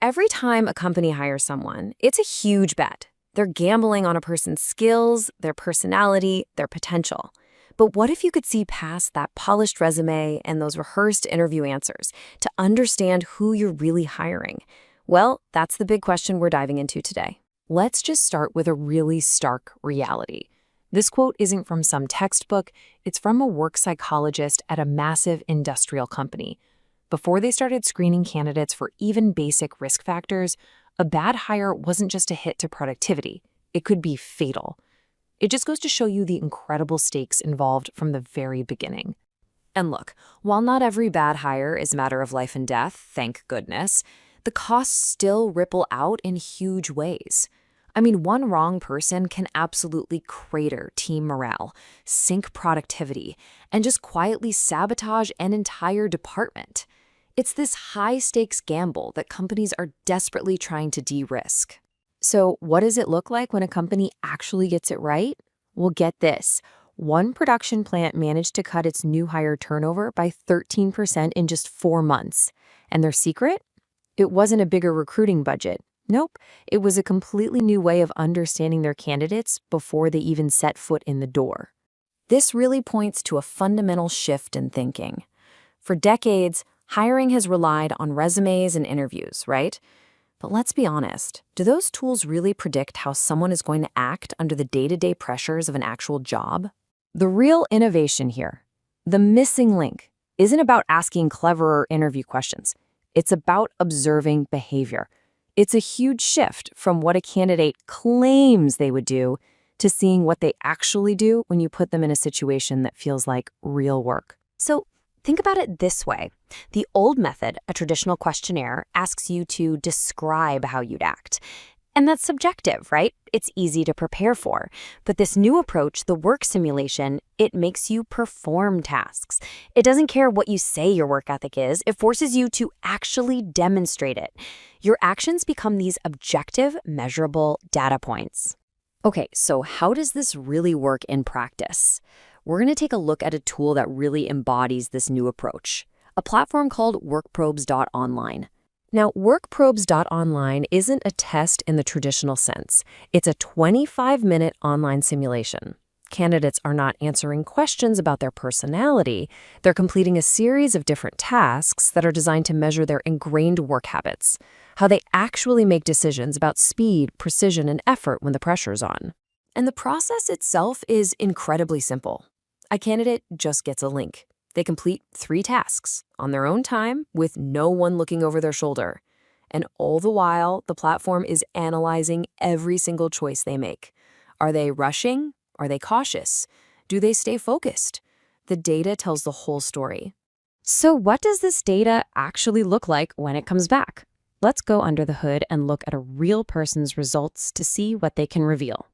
Every time a company hires someone, it's a huge bet. They're gambling on a person's skills, their personality, their potential. But what if you could see past that polished resume and those rehearsed interview answers to understand who you're really hiring? Well, that's the big question we're diving into today. Let's just start with a really stark reality. This quote isn't from some textbook, it's from a work psychologist at a massive industrial company. Before they started screening candidates for even basic risk factors, a bad hire wasn't just a hit to productivity. It could be fatal. It just goes to show you the incredible stakes involved from the very beginning. And look, while not every bad hire is a matter of life and death, thank goodness, the costs still ripple out in huge ways. I mean, one wrong person can absolutely crater team morale, sink productivity, and just quietly sabotage an entire department. It's this high-stakes gamble that companies are desperately trying to de-risk. So what does it look like when a company actually gets it right? Well, get this. One production plant managed to cut its new hire turnover by 13% in just 4 months. And their secret? It wasn't a bigger recruiting budget. Nope, it was a completely new way of understanding their candidates before they even set foot in the door. This really points to a fundamental shift in thinking. For decades, hiring has relied on resumes and interviews, right? But let's be honest, do those tools really predict how someone is going to act under the day-to-day pressures of an actual job? The real innovation here, the missing link, isn't about asking cleverer interview questions. It's about observing behavior. It's a huge shift from what a candidate claims they would do to seeing what they actually do when you put them in a situation that feels like real work. So think about it this way. The old method, a traditional questionnaire, asks you to describe how you'd act. And that's subjective, right? It's easy to prepare for. But this new approach, the work simulation, it makes you perform tasks. It doesn't care what you say your work ethic is. It forces you to actually demonstrate it. Your actions become these objective, measurable data points. Okay, so how does this really work in practice? We're going to take a look at a tool that really embodies this new approach, a platform called Workprobes.online. Now, Workprobes.online isn't a test in the traditional sense. It's a 25-minute online simulation. Candidates are not answering questions about their personality. They're completing a series of different tasks that are designed to measure their ingrained work habits, how they actually make decisions about speed, precision, and effort when the pressure's on. And the process itself is incredibly simple. A candidate just gets a link. They complete 3 tasks on their own time with no one looking over their shoulder. And all the while, the platform is analyzing every single choice they make. Are they rushing? Are they cautious? Do they stay focused? The data tells the whole story. So what does this data actually look like when it comes back? Let's go under the hood and look at a real person's results to see what they can reveal.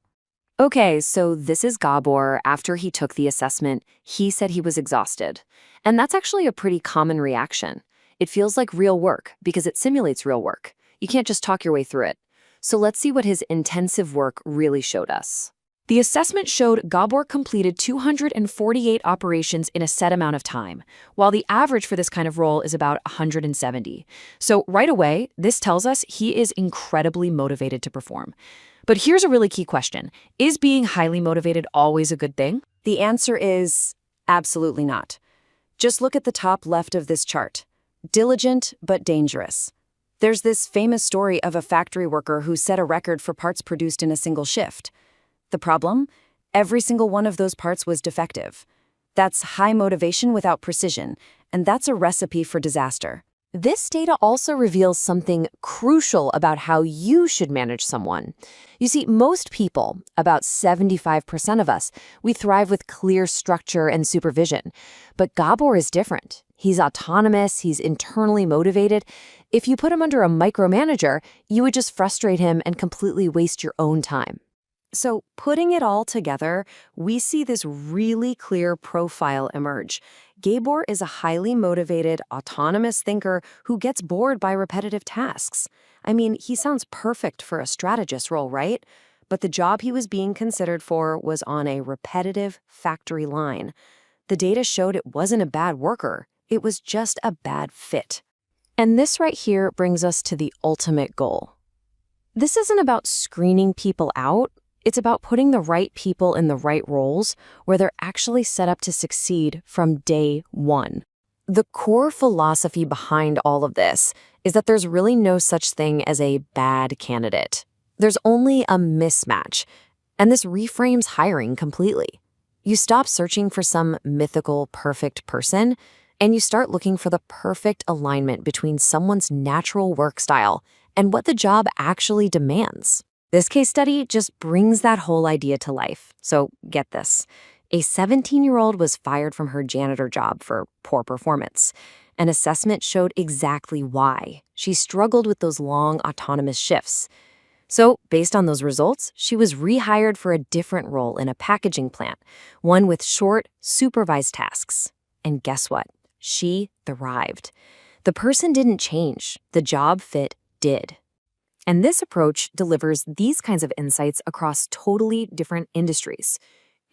Okay, so this is Gabor. After he took the assessment, he said he was exhausted. And that's actually a pretty common reaction. It feels like real work because it simulates real work. You can't just talk your way through it. So let's see what his intensive work really showed us. The assessment showed Gabor completed 248 operations in a set amount of time, while the average for this kind of role is about 170. So right away, this tells us he is incredibly motivated to perform. But here's a really key question. Is being highly motivated always a good thing? The answer is absolutely not. Just look at the top left of this chart. Diligent but dangerous. There's this famous story of a factory worker who set a record for parts produced in a single shift. The problem? Every single one of those parts was defective. That's high motivation without precision, and that's a recipe for disaster. This data also reveals something crucial about how you should manage someone. You see, most people, about 75% of us, we thrive with clear structure and supervision. But Gabor is different. He's autonomous, he's internally motivated. If you put him under a micromanager, you would just frustrate him and completely waste your own time. So putting it all together, we see this really clear profile emerge. Gabor is a highly motivated, autonomous thinker who gets bored by repetitive tasks. I mean, he sounds perfect for a strategist role, right? But the job he was being considered for was on a repetitive factory line. The data showed it wasn't a bad worker. It was just a bad fit. And this right here brings us to the ultimate goal. This isn't about screening people out. It's about putting the right people in the right roles where they're actually set up to succeed from day one. The core philosophy behind all of this is that there's really no such thing as a bad candidate. There's only a mismatch, and this reframes hiring completely. You stop searching for some mythical, perfect person, and you start looking for the perfect alignment between someone's natural work style and what the job actually demands. This case study just brings that whole idea to life. So get this. A 17-year-old was fired from her janitor job for poor performance. An assessment showed exactly why. She struggled with those long autonomous shifts. So, based on those results, she was rehired for a different role in a packaging plant, one with short, supervised tasks. And guess what? She thrived. The person didn't change. The job fit did. And this approach delivers these kinds of insights across totally different industries.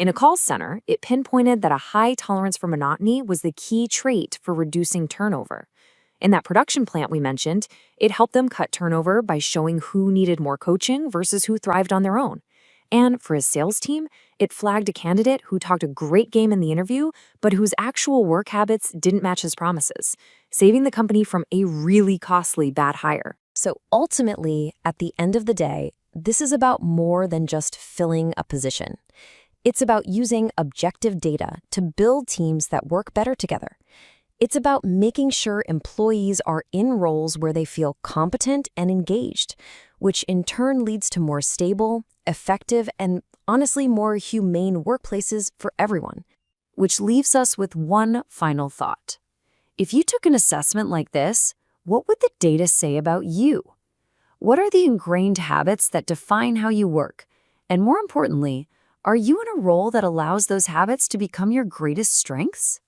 In a call center, it pinpointed that a high tolerance for monotony was the key trait for reducing turnover. In that production plant we mentioned, it helped them cut turnover by showing who needed more coaching versus who thrived on their own. And for a sales team, it flagged a candidate who talked a great game in the interview, but whose actual work habits didn't match his promises, saving the company from a really costly bad hire. So ultimately, at the end of the day, this is about more than just filling a position. It's about using objective data to build teams that work better together. It's about making sure employees are in roles where they feel competent and engaged, which in turn leads to more stable, effective, and honestly more humane workplaces for everyone. Which leaves us with one final thought. If you took an assessment like this, what would the data say about you? What are the ingrained habits that define how you work? And more importantly, are you in a role that allows those habits to become your greatest strengths?